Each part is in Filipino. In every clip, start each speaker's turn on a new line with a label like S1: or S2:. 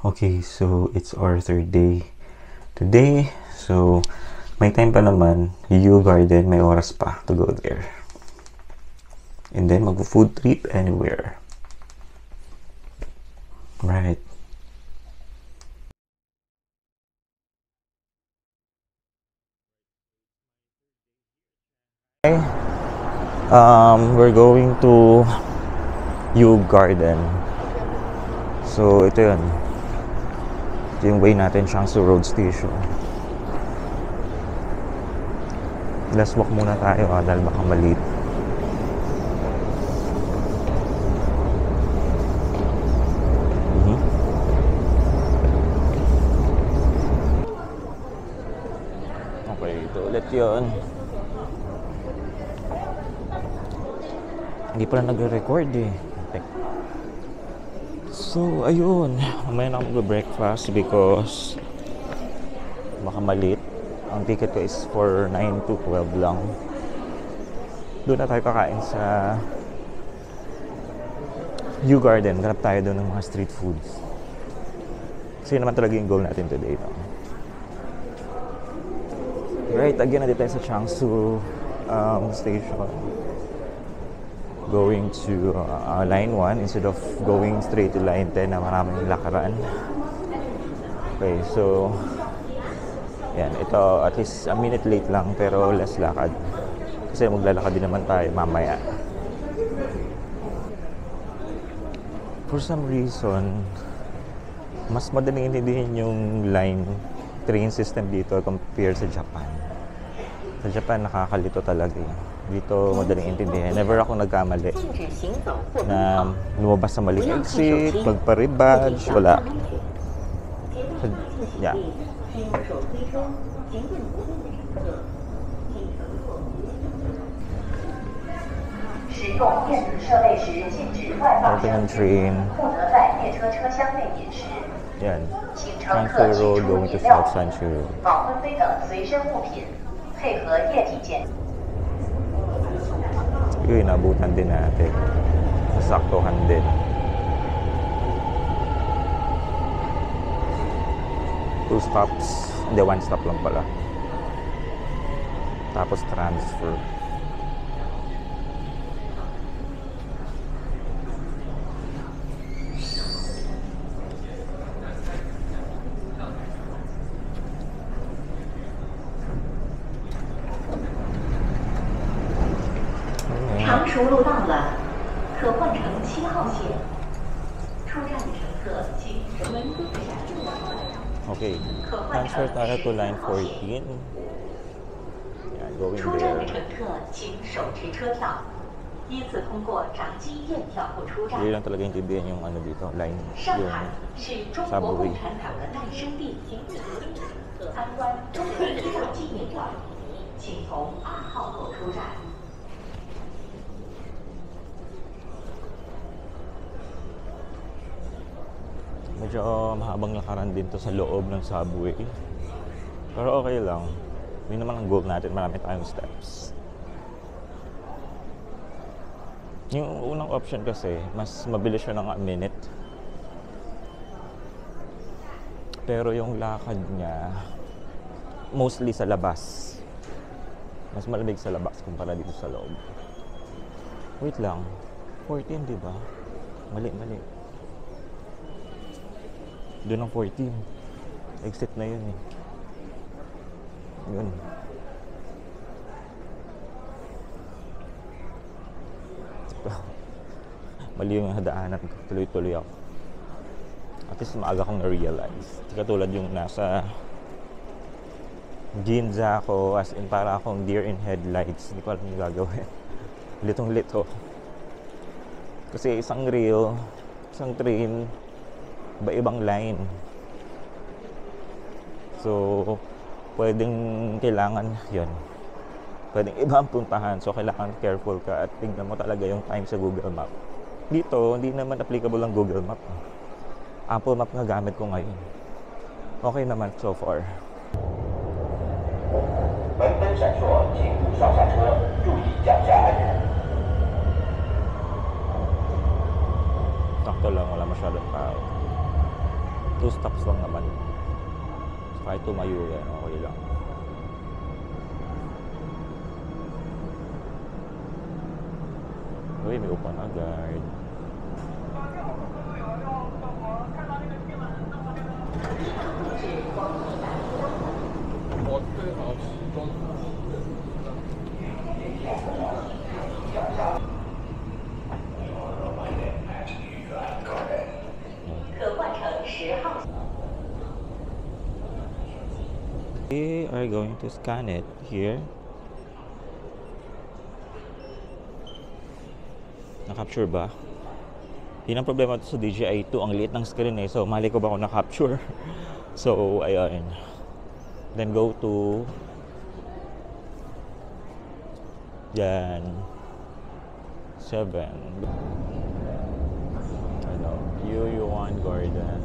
S1: Okay, so it's our third day today. So, may time pa naman. Yu Garden, may oras pa to go there. And then, mag-food trip anywhere. Right. We're going to Yu Garden. So, ito yun. Ito yung way natin, Jiangsu Road Station. Let's walk muna tayo dahil baka maliit. Okay, ito ulit yun. Hindi pala nagre-record eh. So, ayun. Mamaya na ako mag-breakfast because baka maliit. Ang ticket ko is for 9 to 12 lang. Doon na tayo kakain sa Yu Garden. Ganap tayo doon ng mga street foods. Kasi naman talaga yung goal natin today. No? Right, again, nandito tayo sa Jiangsu station. Going to line 1 instead of going straight to line 10 na maraming lakaran. Okay, so yan, ito at least a minute late lang pero less lakad. Kasi maglalakad din naman tayo mamaya. For some reason, mas madaling intindihin yung line train system dito compared sa Japan. Sa Japan, nakakalito talaga eh. Dito, madaling intindihan. Never ako nagkamali na lumabas sa maling exit, magpa-rebadge, wala. So, yeah. Starting ang train. Yan. Jiangsu Road going to South Century Road. Yun, inabutan din natin. Nasaktuhan din. Two stops. Hindi, one stop lang pala. Tapos transfer. Okay, transfer tayo to line 14. Yeah, going there. Hindi lang talaga intindihan yung ano dito, line, yung subway. Medyo mahabang lakaran din to sa loob ng subway. Pero okay lang. Hindi naman ang goal natin, marami tayong steps. Yung unang option kasi, mas mabilis siya ng a minute. Pero yung lakad niya, mostly sa labas. Mas malamig sa labas kumpara dito sa loob. Wait lang. 14, di ba? Mali. Doon ang 14. Exit na yun eh. Yun. Mali yung hadaanan ko. Tuloy-tuloy ako. At least maaga kong na-realize. Katulad yung nasa Ginza ako, as in para akong deer in headlights. Hindi ko alam yung gagawin. Litong-lito. Kasi isang rail, isang train, iba-ibang line. So, kailangan yun. Pwedeng iba ang puntahan. So, kailangan careful ka at tingnan mo talaga yung time sa Google Map. Dito, hindi naman applicable ang Google Map. Apple Map nga gamit ko ngayon. Okay naman so far. Sakto lang, wala masyadong tao. 2 stops lang naman. So, kahit tumayo yan, okay lang. Uy, may upan agad. We are going to scan it here. Na-capture ba? Yun ang problema to sa DJI 2. Ang liit ng screen eh. So, mali ko ba ako na-capture? So, ayun. Then go to yan 7 ano, Yuan Garden.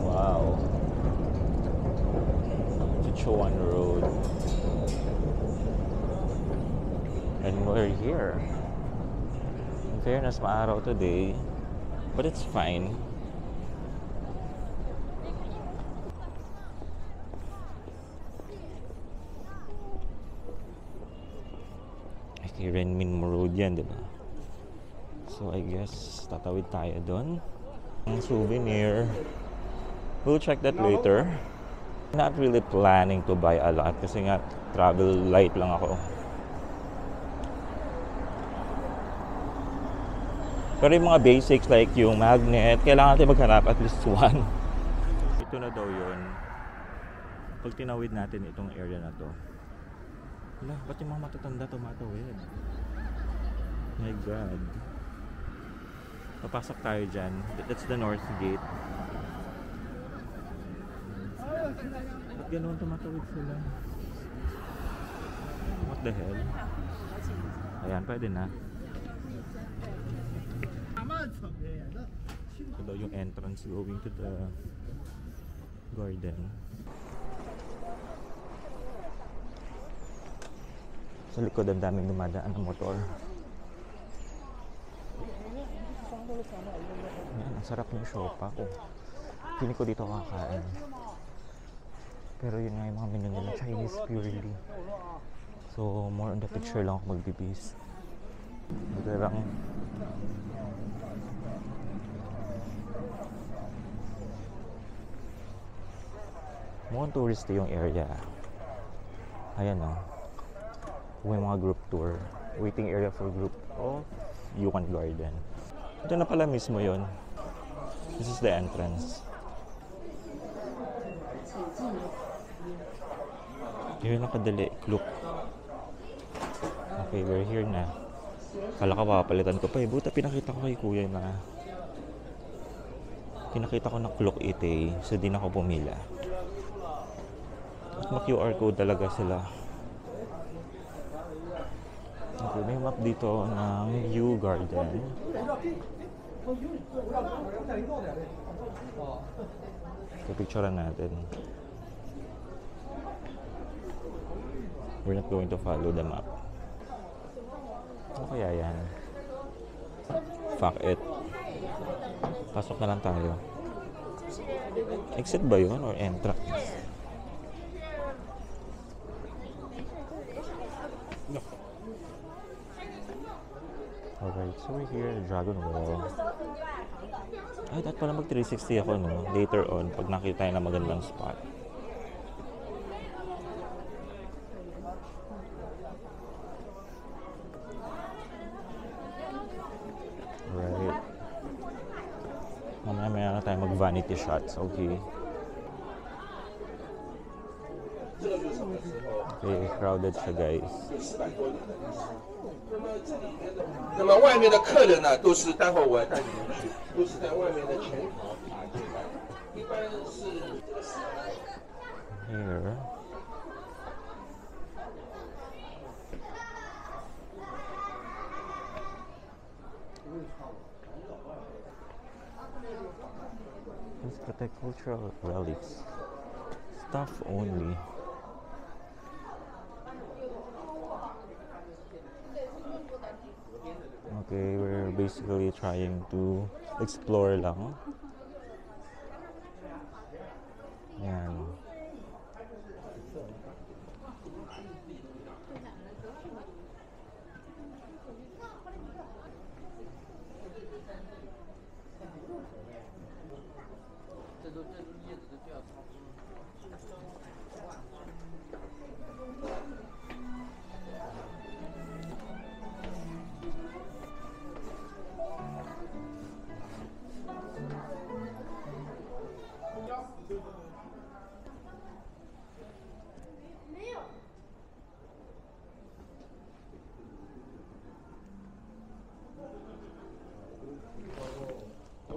S1: Wow. Sichuan Road. And we're here. In fairness, maaraw today, but it's fine. Okay, Renmin Road yan, diba? So, I guess, tatawid tayo doon. Ang souvenir. We'll check that later. Not really planning to buy a lot kasi nga, travel light lang ako. Pero yung mga basics like yung magnet, kailangan natin maghanap at least one. Ito na daw yun. Pag tinawid natin itong area na to. Wala, ba't yung mga matatanda tumatawid? My God. Papasok tayo dyan. That's the north gate. Ba't ganoon tumatawid sila? What the hell? Ayan, pwede na. Ito daw yung entrance going to the garden. Sa likod ang daming dumadaan ng motor. Ayan, ang sarap ng siopa ko. Feeling ko dito kakain. Pero yun nga yung mga menu nila, Chinese purely. So more on the picture lang ako magbibis. Ito lang. Mukhang touristy yung area. Ayan o. May mga group tour. Waiting area for group of Yuan Garden. Ito na pala mismo yon. This is the entrance. Here nakadali. Look. Okay, we're here na. Kala ka papalitan ko pa eh. Buta pinakita ko kay kuya na pinakita ko na clock ite. So di na ako pumila. At ma-QR code talaga sila. Okay, may map dito ng Yu Garden. So, picturean natin. We're not going to follow the map. Ano kaya yan? Fuck it. Pasok na lang tayo. Exit ba yun or entrance? Alright, so we're here at Dragon Wall. Ay, dapat pala mag 360 ako, no? Later on, pag nakita tayo na magandang spot. Right. Mamaya na tayo mag vanity shots, okay? Okay, crowded siya, guys.
S2: 那么外面的客人呢，都是待会我带你们去，都是在外面的前台打进来，一般是这个
S1: Here. Let's protect cultural relics. Stuff only. Okay, we're basically trying to explore lang.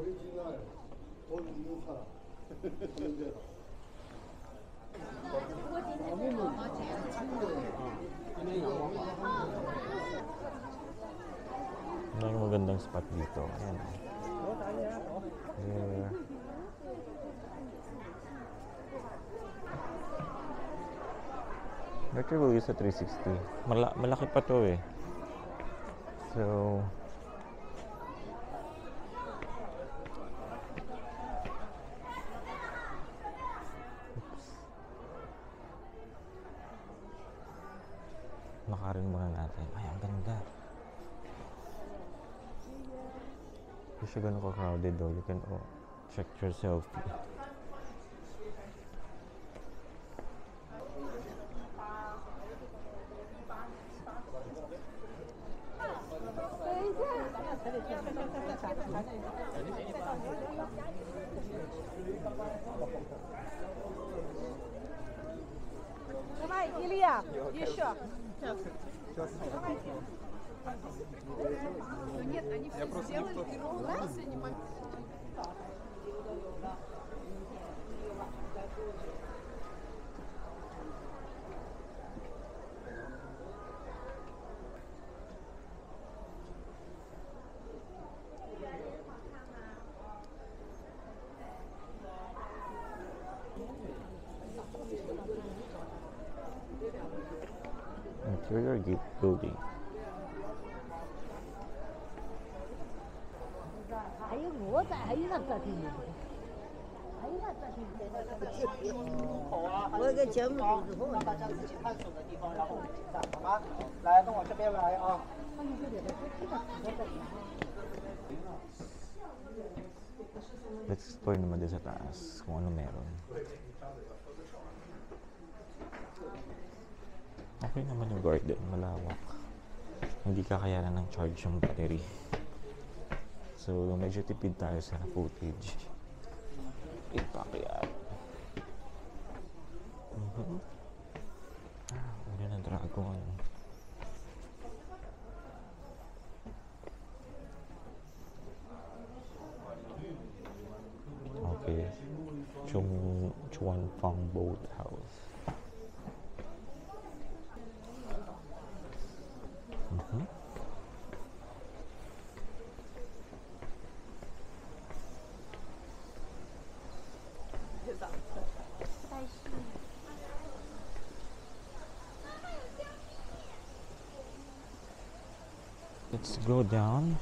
S3: 오리지널 돈 있는 사람 문제다.
S1: Ano yung magandang spot dito? Ayan. Here. Better will use a 360. Malaki pa to eh. So, nakarin muna natin. Ay, ang ganda. Hindi siya ganun ka-crowded though. You can check your selfie.
S4: Давай, Илья, еще. Нет, они все сделали первый раз, я не могу.
S1: Interior gate building.
S5: 还有我在，还有那个地方，还有那个地方。
S6: 口啊，
S5: 我给节目组织
S6: 让大家自己探索的地方，然后我们进站，好吗？来，跟我这边来啊。
S1: Let's explore naman din sa taas kung ano meron. Okay naman yung garden, malawak. Hindi kakayanan ng charge yung battery. So, medyo tipid tayo sa footage. Ipakyat. Ano na dragon. Okay. Chuan Fang Boat House. Let's go down.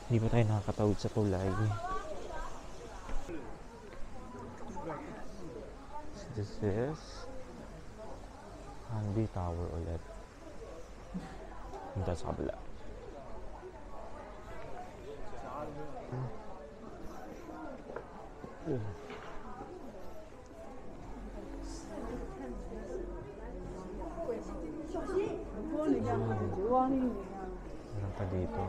S1: Hindi pa tayo nakakatawid sa tulay. This is Hanbi Tower ulit. Punta sa kabila. Meron pa dito.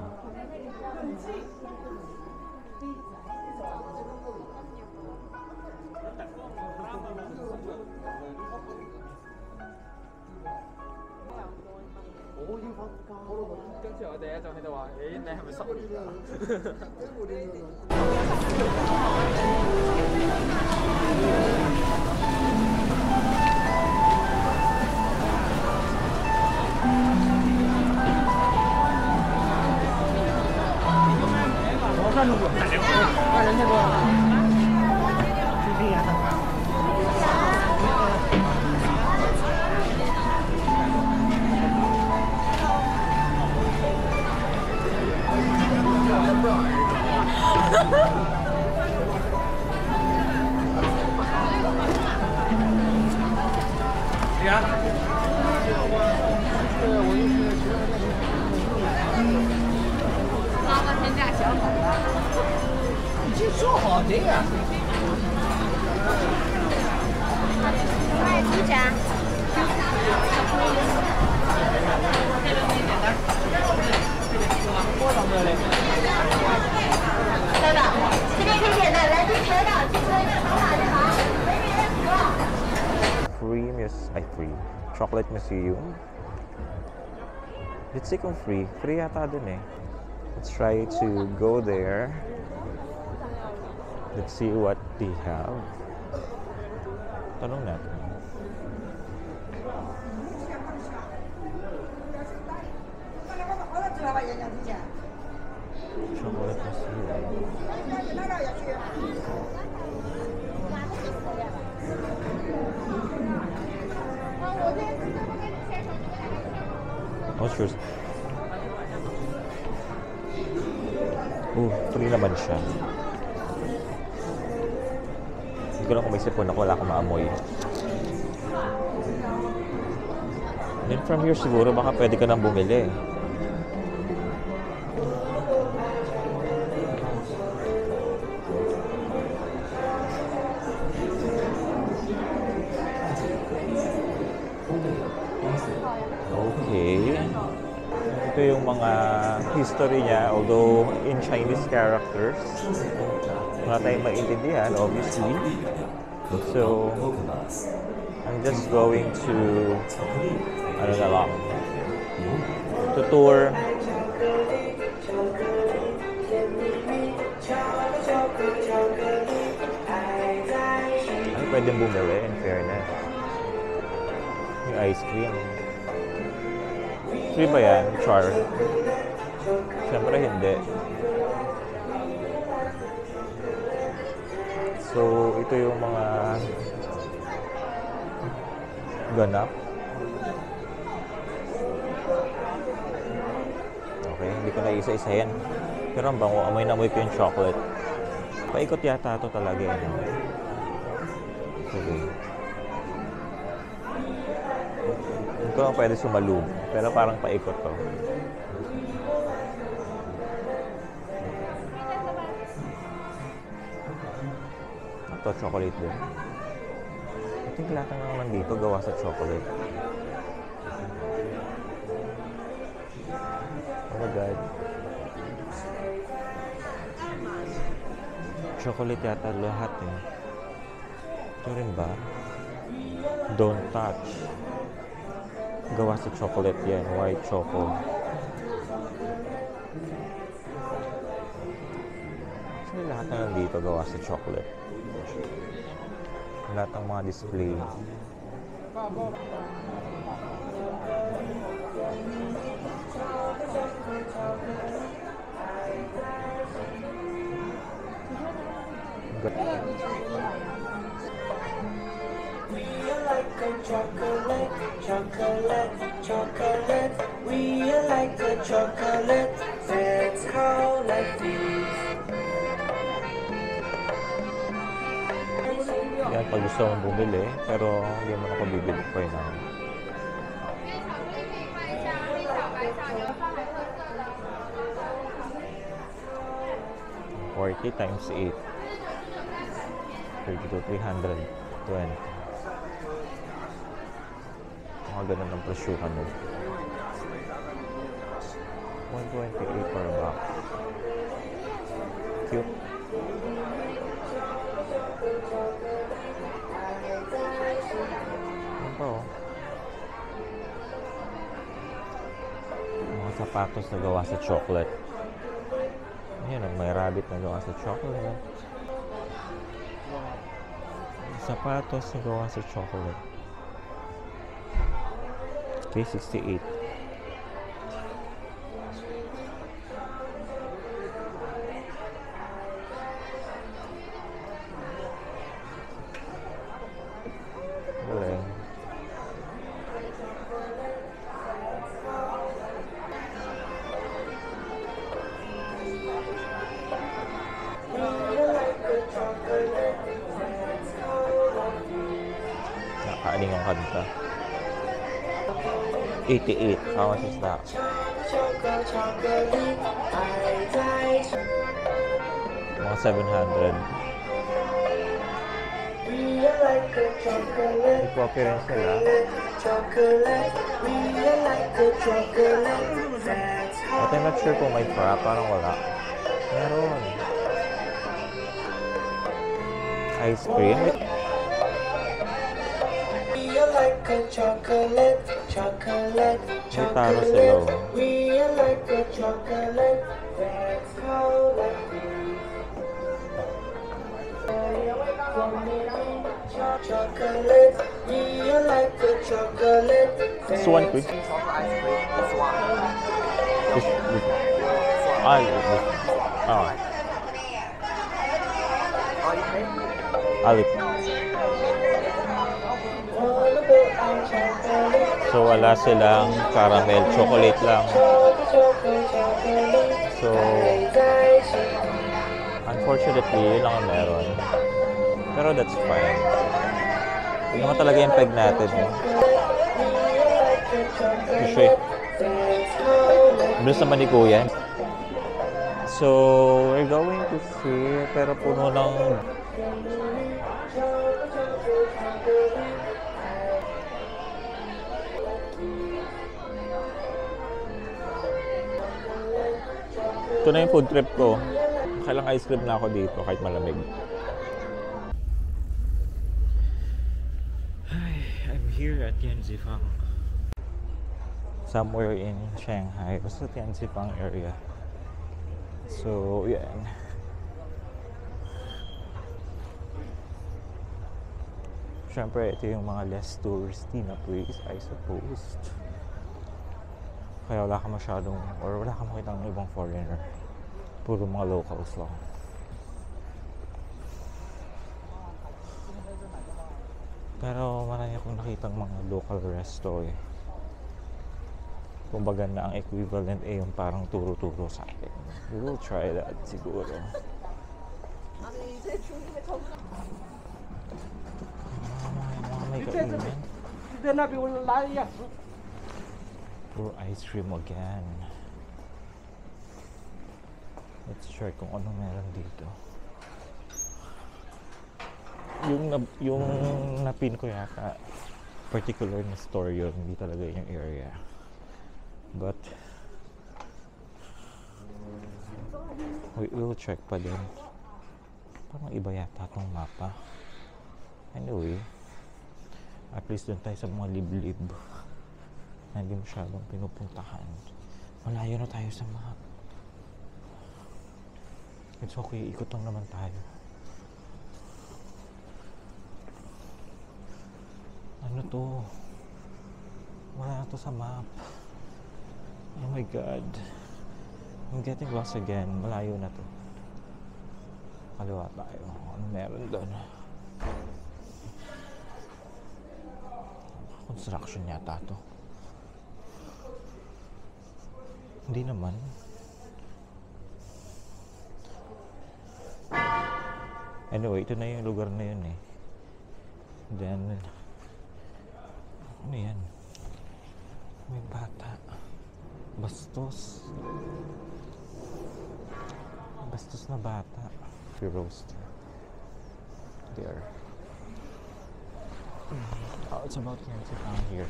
S6: 这做好的呀。
S1: Free chocolate museum. Let's see kung free. Free yata dun eh. Let's try to go there. Let's see what they have. Tanong natin. Chocolate museum. Oh, sure. Free naman siya. Hindi ko lang kung may sipon ako, wala akong maamoy. Then from here siguro, baka pwede ka nang bumili. Okay. Ito yung mga history niya, although in Chinese characters. Wala tayong maintindihan, obviously. So, I'm just going to, to tour. Ay, pwedeng bumili, in fairness. Yung ice cream. Free ba yan? Char? Siyempre hindi. So, ito yung mga ganap. Okay, hindi ko na isa-isahin. Pero ang bango, amoy na amoy ko yung chocolate. Paikot yata ito talaga yun. Sige. Hindi ko lang pwede sumalub. Pero parang paikot to. Ito, chocolate din. I think lahat ng naman dito gawa sa chocolate. Oh my God. Chocolate yata lahat eh. Ito rin ba? Don't touch. Gawa sa chocolate yan. White choco. Actually, lahat na nandito gawa sa chocolate. Lahat ng mga display.
S7: Chocolate, chocolate, chocolate. We are like a chocolate that's called like this.
S1: Yan, pag gusto mong bumili, pero hindi mo ako bibili for now. $40 times 8. 32, 320. Mga ganun ang presyuhan mo. 128 per box. Cute. Ano pa oh? Mga sapatos na gawa sa chocolate. Ayan, may rabbit na gawa sa chocolate. Sapatos na gawa sa chocolate. Okay, 68. Galing. Nakaaning ang kanta. 88. How much is that?
S7: 巧克力，爱在
S1: Mga 700.
S7: We are like a chocolate.
S1: May copy rin sila.
S7: Chocolate, we are like a chocolate. That's how
S1: But I'm not sure kung may frap. Parang wala. Meron. Ice cream.
S7: we are like a chocolate, chocolate,
S1: May taro sila.
S7: chocolate.
S1: Oh.
S7: We are like a chocolate. That's how life is. Chocolate, we are like a chocolate.
S1: This one, quick.
S6: It's also ice cream. This one.
S1: This. Ah, this. Ah.
S6: All you pay?
S1: Alip.
S7: All about our chocolate.
S1: So, wala silang caramel. Chocolate lang. So, unfortunately, yun lang ang meron. Pero that's fine. Yun naman talaga yung peg natin. Eh. Kasi, bilis naman ni Kuya. So, we're going to see, pero puno ng... Ito na yung food trip ko. Kailang ice cream na ako dito kahit malamig. I'm here at Tianzifang. Somewhere in Shanghai. Basta Tianzifang area. So, yan. Siyempre, ito yung mga less touristy na place, I suppose. Kaya wala ka masyadong, or wala ka makita ng ibang foreigner. Puro mga locals lang. Pero marami akong nakitang mga local resto eh. Kumbaga na ang equivalent eh yung parang turo-turo sa akin. We will try that siguro. Mga may kainan.
S6: 在那比我拿一样。
S1: Puro ice cream again. Let's try kung ano meron dito. Yung napin ko yata, particular na store yun, hindi talaga yung area. But, we'll check pa din. Parang iba yata itong mapa. Anyway, at least dun tayo sa mga liblib na hindi masyadong pinupuntahan. Malayo na tayo sa map. It's okay, ikot lang naman tayo. Ano to? Wala na to sa map. Oh my god. I'm getting lost again. Malayo na to. Kaliwa tayo. Ano meron doon? Construction yata to. Hindi naman. Anyway, ito na yung lugar na yun eh. Then, ano yan? May bata. Bastos. Bastos na bata. Free roaster. There. Oh, it's about here. It's down here.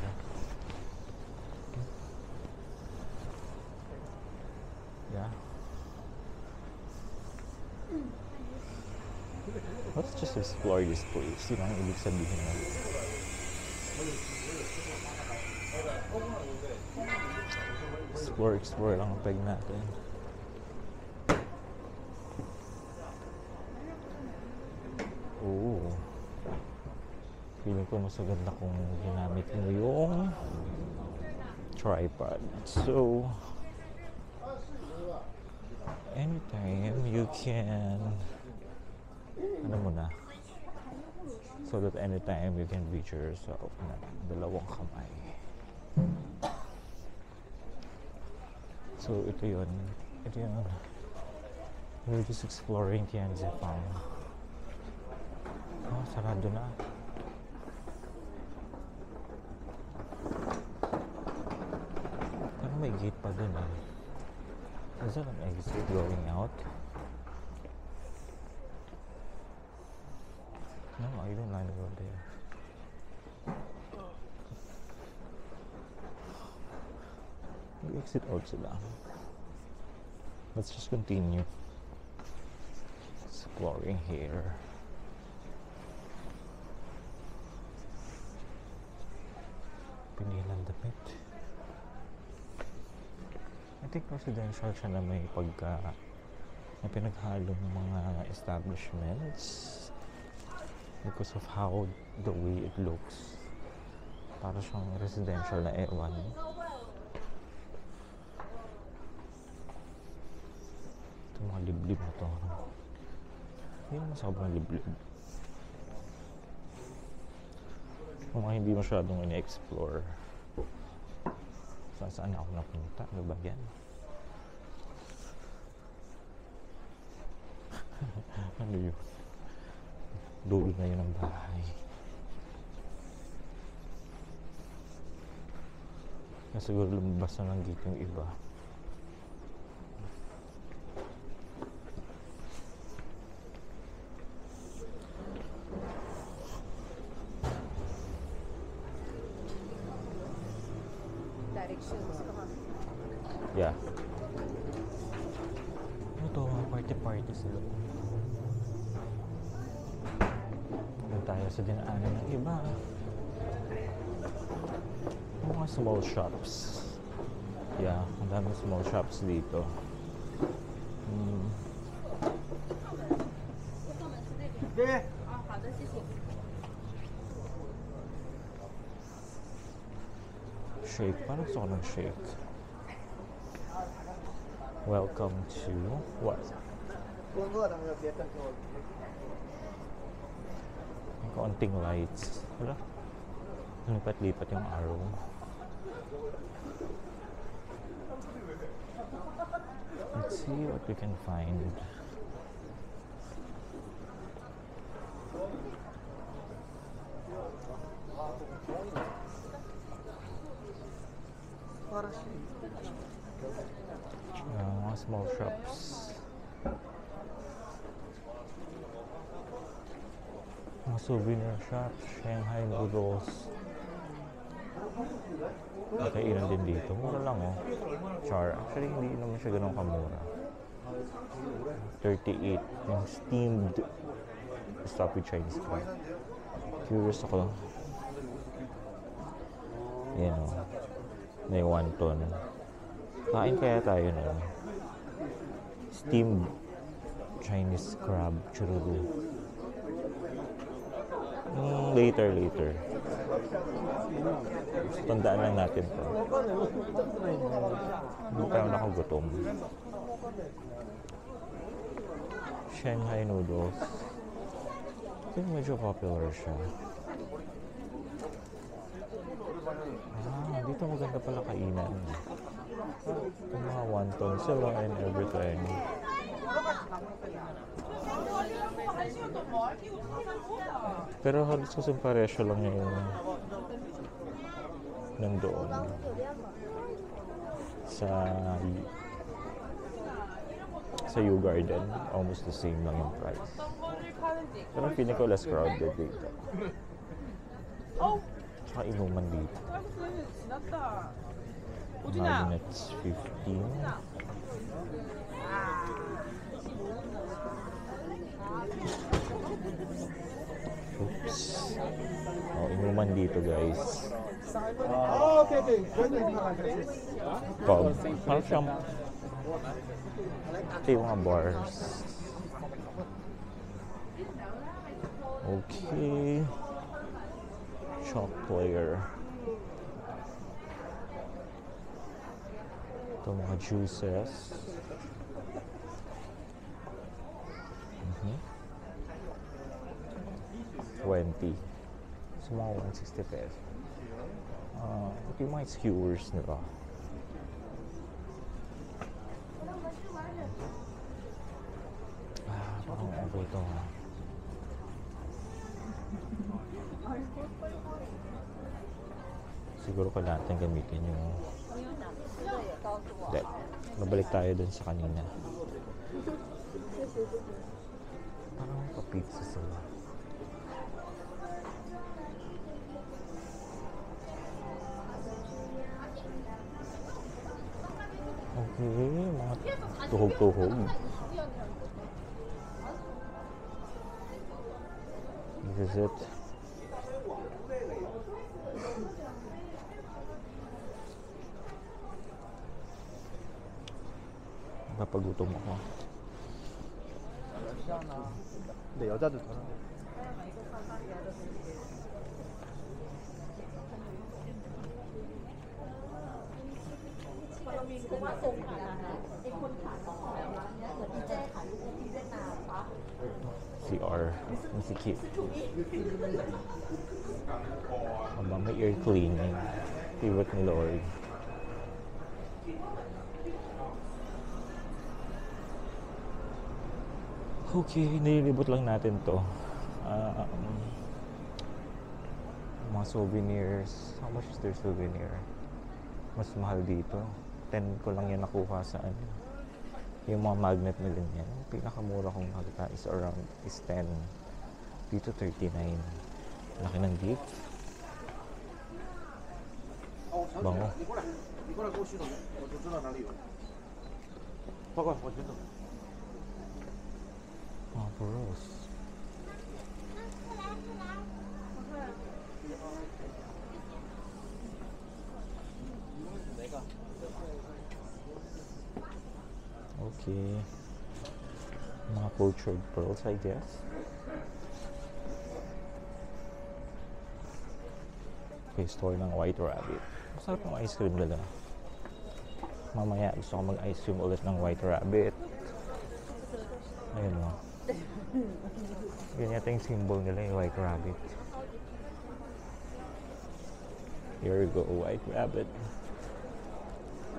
S1: Yeah. Let's just explore this place. Yun ang ibig sabihin na. Explore lang ang peg natin. Oo. Feeling ko mas maganda kung ginamit mo yung tripod. So, anytime you can, ano mo na, so that anytime you can reach yourself na dalawang kamay. So, ito yun. We're just exploring Tianzifang. Oh, sarado na. may gate pa dun ah. Is that an exit going out? No, I don't want to go there. Exit out sila. Let's just continue exploring here. Pinilang damit. I think residential siya na may pinaghalong mga establishments because of how the way it looks. Para siyang residential na ewan. Ito mga liblib na to. Hindi naman sobrang liblib. Mga hindi masyadong ini-explore. Saan ako napunta? Ano ba yan? Ano yun? Dulo na yun ang bahay. Kaya siguro lumabas na lang dito yung iba. Yeah. Ito, party sila. Doon tayo sa dinaanan ng iba. Mga small shops. Yeah, ang daming small shops dito. Shake. Parang gusto ko ng shake. Welcome to what? May kaunting lights. Wala. Lipat-lipat yung arrow. Let's see what we can find. Mga small shops. Mga souvenir shops, Shanghai noodles. Nakainan din dito. Mura lang oh. Char. Actually, hindi naman siya ganun kamura. 38. Yung steamed stop with Chinese food. Curious ako. Yan oh. May wonton. Kain kaya tayo nun. Steamed Chinese crab chururu. Later. Tandaan lang natin to. Hindi tayo nakagutom. Shanghai noodles. I think medyo popular siya. Dito maganda pala kainan. Yung mga wonton sila and everything. Pero halos kasing paresyo lang yung nandoon sa U Garden. Almost the same lang yung price. Pero feeling ko less crowded dito. Tsaka inuman dito. 9 minutes 15. Oops. Oh, inuman dito guys.
S3: Okay.
S1: Pub. Parang siyang ito yung mga bars. Okay. Shop player. Ito mga juices. 20. So mga 160 pesos. Ito yung mga skewers nila. Parang okay ito ha. Siguro ko natin gamitin yung Hindi. Babalik tayo dun sa kanina. Parang pa-pizza sila. Okay, mga tuhog-tuhog. This is it. Napagutom ako.
S3: 근데 여자들 저런
S1: CR. Si Kit. Aba, may air cleaning. Favorite ni Lord. Okay, nililibot lang natin to. Mga souvenirs. How much is their souvenir? Mas mahal dito. 10 ko lang yan nakuha sa ano. Yung mga magnet na ganyan. Yung pinakamura kong nakita is around 10. Dito 39. Laki ng gift. Bango.
S3: 你过来给我洗手，我就知道哪里有。报告，我先走。
S1: Mga puros. Okay. Mga cultured pearls, I guess. Okay, store ng White Rabbit. Masarap ng ice cream nila. Mamaya gusto ko mag-ice cream ulit ng White Rabbit. Ayun o. Ganyan yata yung symbol nila, yung White Rabbit. Here we go, White Rabbit.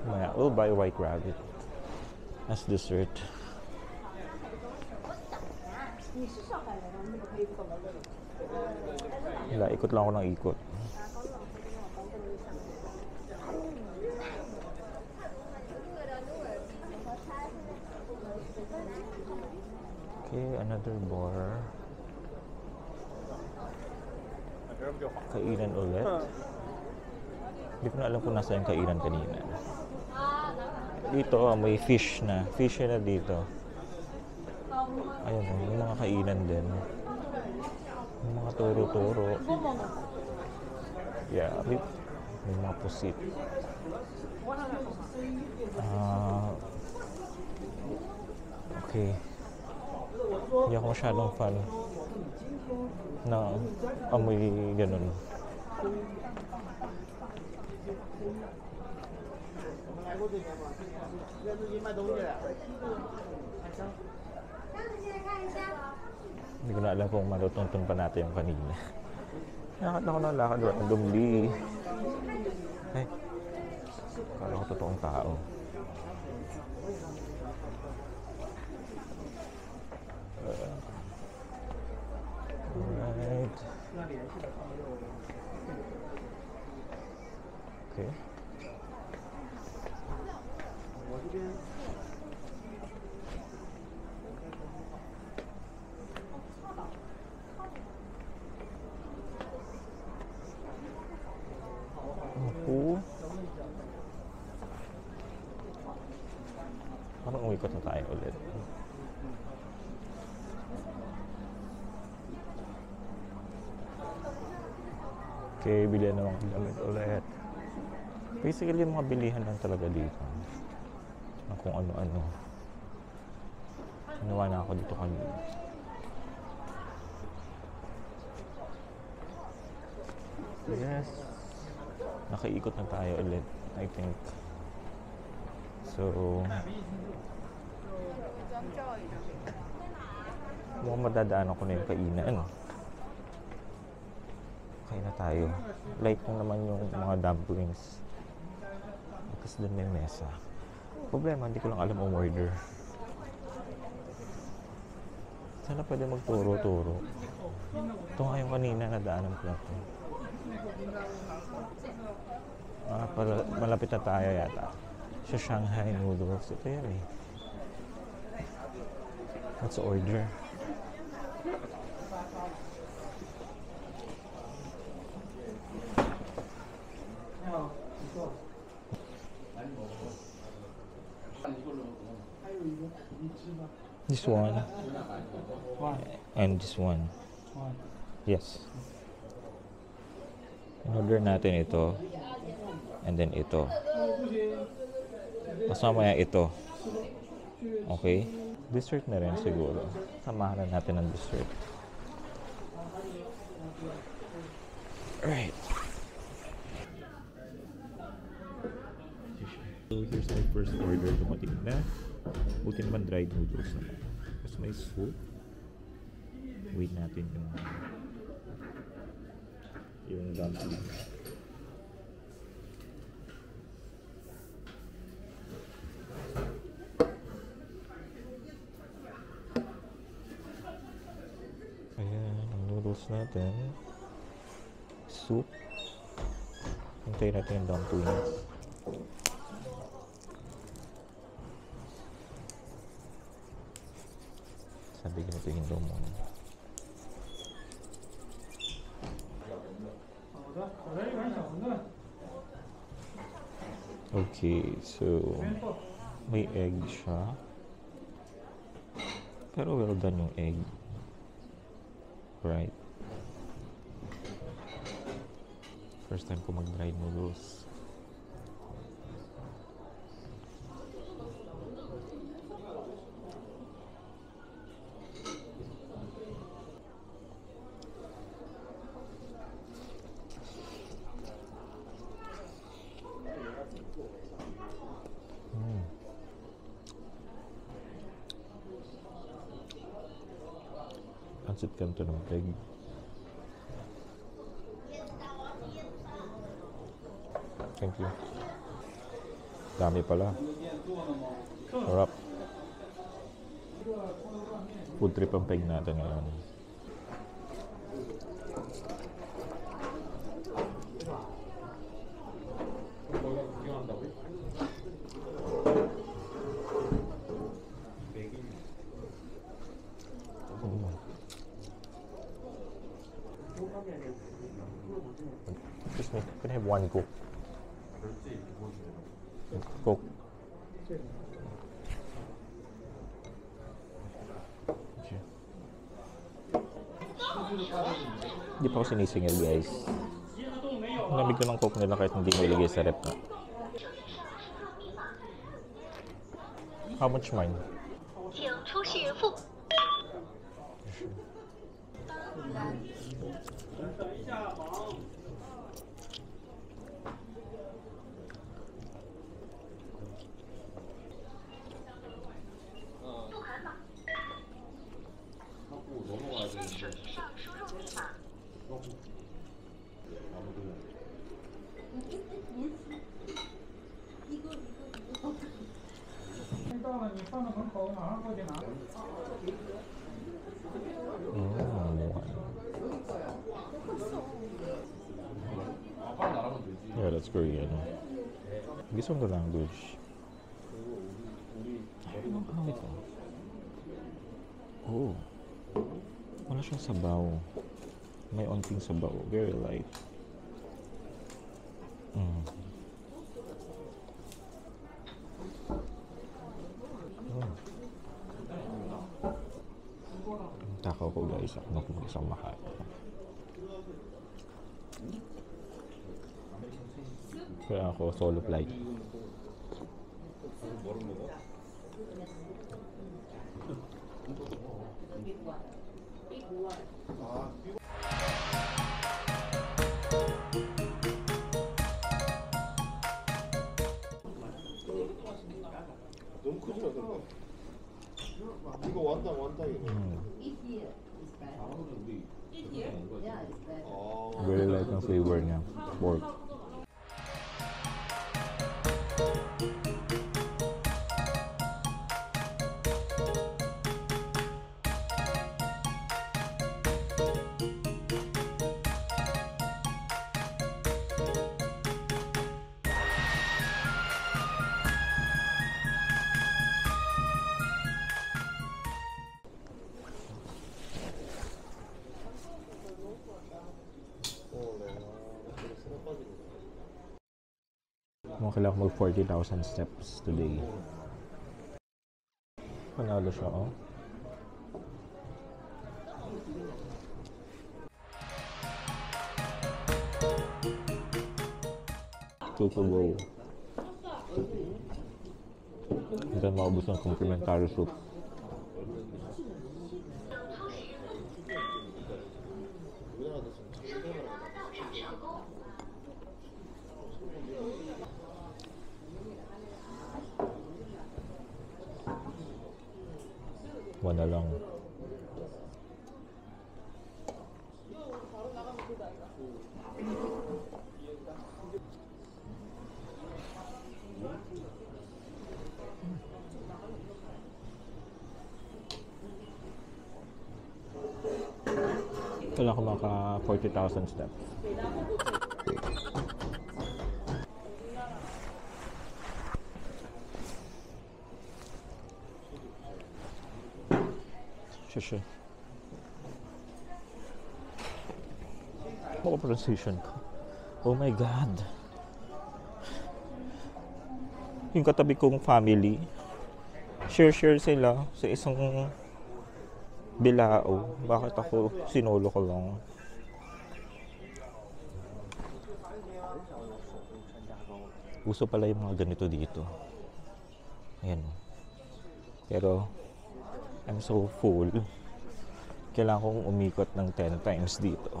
S1: Mamaya, we'll buy White Rabbit as dessert. Wala, ikot lang ako ng ikot. Okay, another bar. Kainan ulit. Hindi ko na alam kung nasa yung kainan kanina. Dito, may fish na. Fish na dito. Ayun, yung mga kainan din. Yung mga turo-turo. Yeah, may mga pusit. Okay. Hindi ako masyadong fan na amoy ganun. Hindi ko na alam kung matutuntun pa natin yung kanina. Lakad ako ng lakad randomly. Ay, akala ko totoong tao. Alright. Okay. Ako. Parang umikot na tayo ulit. Okay, bilihan na mga damit ulit. Basically, yung mga bilihan lang talaga dito. Na kung ano-ano. Nawa na ako dito kanina. Yes. Nakaikot na tayo ulit, I think. So, mukhang madadaan ako na yung kainan. Kain na tayo. Light lang naman yung mga dumplings. Tapos doon may mesa. Problema, hindi ko lang alam umorder. Sana pwede magturo-turo. Ito nga yung kanina nadaanan ko na ito. Malapit na tayo yata. Sa Shanghai noodles. Ito yan eh. Let's order. This one. And this one. Yes. In-order natin ito. And then ito. Kasama yan ito. Okay? Dessert na rin siguro. Samahan na natin ng dessert. Alright. So here's my first order. Dumating na. Buti naman dried noodles naman. Tapos may soup. Wait natin yung dumpling. Ayan, ang noodles natin. Soup. Hintayin natin yung dumplings. Sabi ko ito yung muna. Okay, so may egg siya. Pero well done yung egg. Right. First time ko mag-dried noodles. Pansit Canton ng peg. Thank you. Dami pala. Sarap. Food trip ang peg natin ngayon. Excuse me, can I have one Coke? Coke. Okay. Hindi pa ako sinisingil, guys. Lamig naman Coke nila kahit hindi mo ilagay sa rep na. How much mine?
S8: 请出示付。 手机上输入密码。
S6: 到了，你放到门口，马上过去拿。
S1: Yeah, that's Korean. Gusto mo the language. Ano ba ito? Oh. Wala siyang sabaw. May onting sabaw. Very light. Takaw ko guys. Ako na isang mahal. Kaya ako solo flight.
S3: 너무 크지 않던데? 이거 완당이네.
S1: Very light ang flavor niya. Pork. Mukhang kailangan mag 40,000 steps today. Panalo siya, oh. Two to go. Hindi tayo maubos ng complimentary soup. One na lang. Kailangan ko maka 40,000 steps. Siya. Ako pronunciation ko. Oh my God. Yung katabi kong family, share sila sa isang bilao. Bakit ako sinolo ko lang? Uso pala yung mga ganito dito. Ayan. Pero I'm so full. Kailangan kong umikot ng 10 times dito.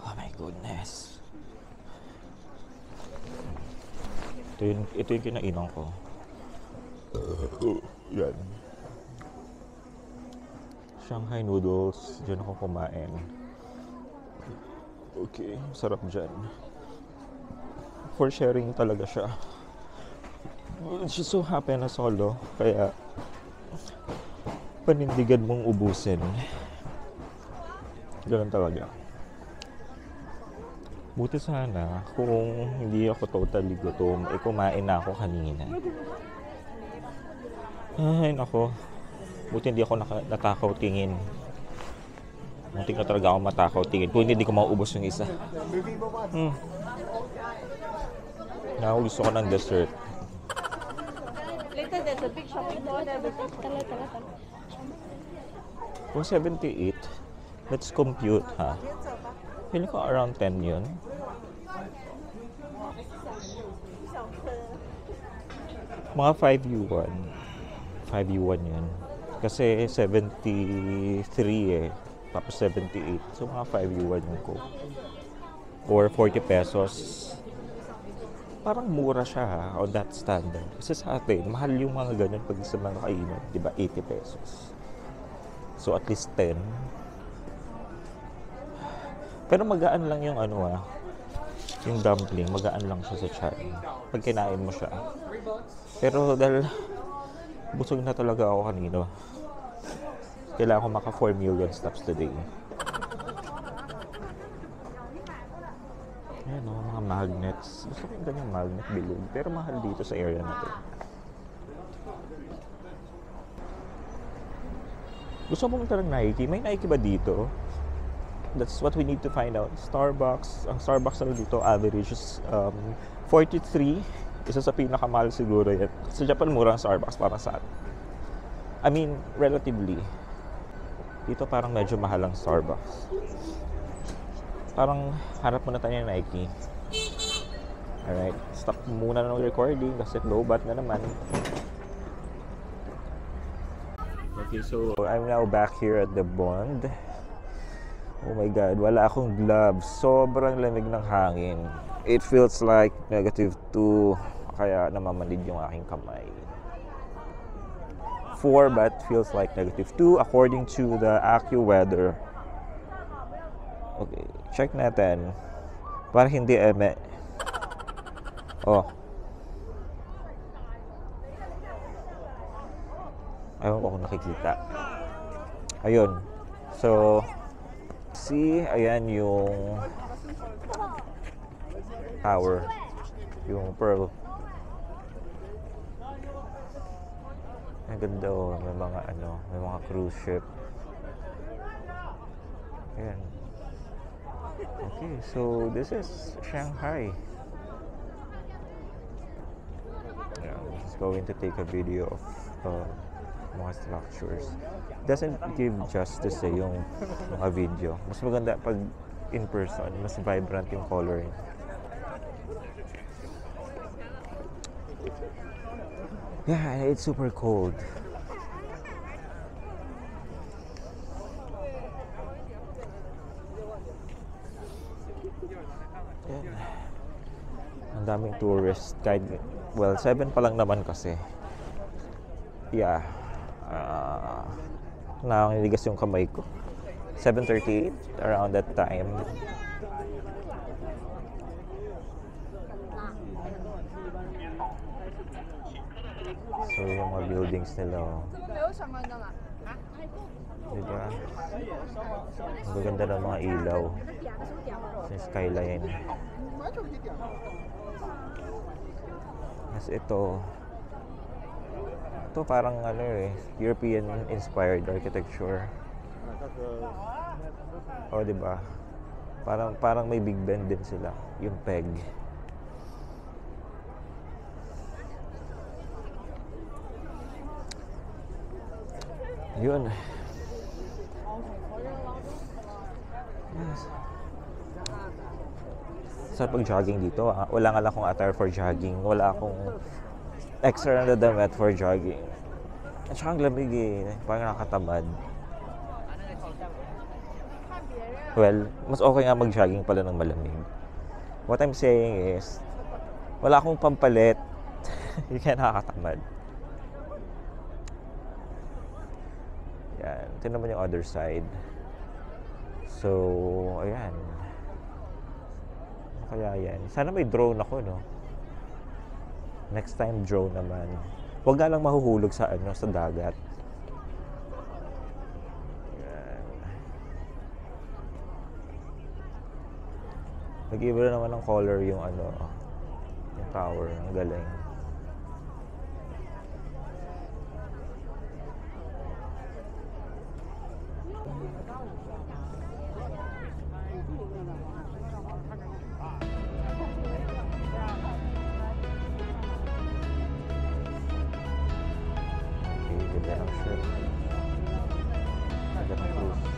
S1: Oh my goodness. Ito yung kinainan ko. Yan. Shanghai noodles. Diyan ako kumain. Okay, sarap dyan. For sharing talaga siya. It's just so happy na solo. Kaya panindigan mong ubusin. Ganun talaga. Buti sana kung hindi ako totally gutom, kumain na ako kanina. Ay, nako. Buti hindi ako natakaw tingin. Muntik na talaga ako matakaw tingin. Kung hindi ko mauubos yung isa. Now, gusto ko ng dessert.
S4: Later, there's a big shopping mall there.
S1: Kung 78, let's compute, ha? Feeling ko around 10 yun. Mga 5 yuan. 5 yuan yun. Kasi 73 eh. Tapos 78. So mga 5 yuan yung ko. Or 40 pesos. Parang mura siya, ha, on that standard. Kasi sa atin, mahal yung mga ganyan pag sa mga kainan. Diba? 80 pesos. So at least 10. Pero magaan lang yung ano, yung dumpling, magaan lang siya sa tiyan pag kinain mo siya. Pero dahil busog na talaga ako kanino, kailangan ko maka 4 million steps today. Ayan o, mga magnets. Gusto ko yung ganyang magnet bilog, pero mahal dito sa area na to. Gusto mo pumunta ng Nike? May Nike ba dito? That's what we need to find out. Starbucks. Ang Starbucks na dito, average is 43. Isa sa pinakamahal siguro yan. Sa Japan, mura ang Starbucks para sa atin. I mean, relatively. Dito parang medyo mahal ang Starbucks. Parang harap muna tayo ng Nike. Alright. Stop muna ng recording kasi lowbat na naman. Okay, so I'm now back here at the Bond. Oh my God, wala akong gloves. Sobrang lamig ng hangin. It feels like -2. Kaya namamanid yung aking kamay. 4 but feels like -2 according to the AccuWeather. Okay, check natin. Para hindi eme. Oh. Ayaw ko kung nakikita. Ayun. So, see, ayan yung tower. Yung Pearl. Ang ganda, oh. May mga may mga cruise ship. Ayan. Okay, so this is Shanghai. is going to take a video of mga structures. Doesn't give justice yung mga video. Mas maganda pag in person, mas vibrant yung coloring. Yeah, it's super cold. Yan. Ang daming tourist. Kahit, well, 7 pa lang naman kasi. Yeah. Nakakiligas yung kamay ko. 7:38, around that time. So, yung mga buildings nila, oh.
S4: 这个没有相关的吗？
S1: Diba? Ang gaganda ng mga ilaw. Sa skyline. Mas ito parang European-inspired architecture. Oh, diba? Parang may Big Ben din sila. Yung peg. Yun. Yes. Sa pag-jogging dito, wala nga lang akong attire for jogging. Wala akong extra na damit for jogging. At saka ang lamig eh. Parang nakakatamad. Well, mas okay nga mag-jogging pala ng malamig. What I'm saying is, wala akong pampalit. Kaya nakakatamad. Yan. Ito naman yung other side. So, ayan. Ano kaya yan? Sana may drone ako, no? Next time, drone naman. Huwag nga lang mahuhulog sa dagat. Ayan. Nag-iba na naman ng color yung yung tower. Ang galing. Okay, ganda ng shirt. Ganda ng cruise.